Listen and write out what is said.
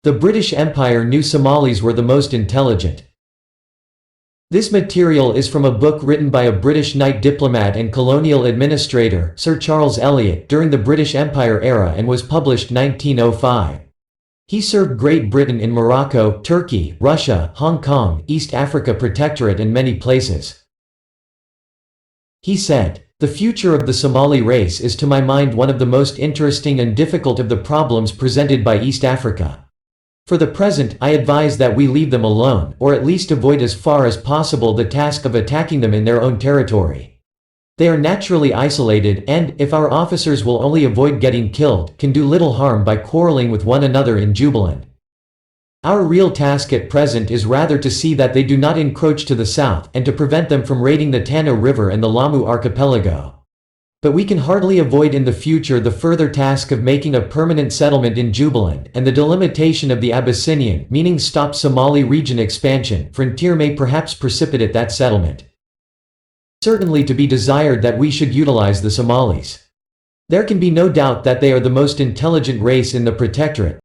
The British Empire knew Somalis were the most intelligent. This material is from a book written by a British knight diplomat and colonial administrator, Sir Charles Eliot, during the British Empire era and was published 1905. He served Great Britain in Morocco, Turkey, Russia, Hong Kong, East Africa Protectorate and many places. He said, "The future of the Somali race is to my mind one of the most interesting and difficult of the problems presented by East Africa. For the present, I advise that we leave them alone, or at least avoid as far as possible the task of attacking them in their own territory. They are naturally isolated and, if our officers will only avoid getting killed, can do little harm by quarreling with one another in Jubaland. Our real task at present is rather to see that they do not encroach to the south, and to prevent them from raiding the Tana River and the Lamu archipelago. But we can hardly avoid in the future the further task of making a permanent settlement in Jubaland, and the delimitation of the Abyssinian, meaning stop Somali region expansion, frontier may perhaps precipitate that settlement. Certainly to be desired that we should utilize the Somalis. There can be no doubt that they are the most intelligent race in the Protectorate,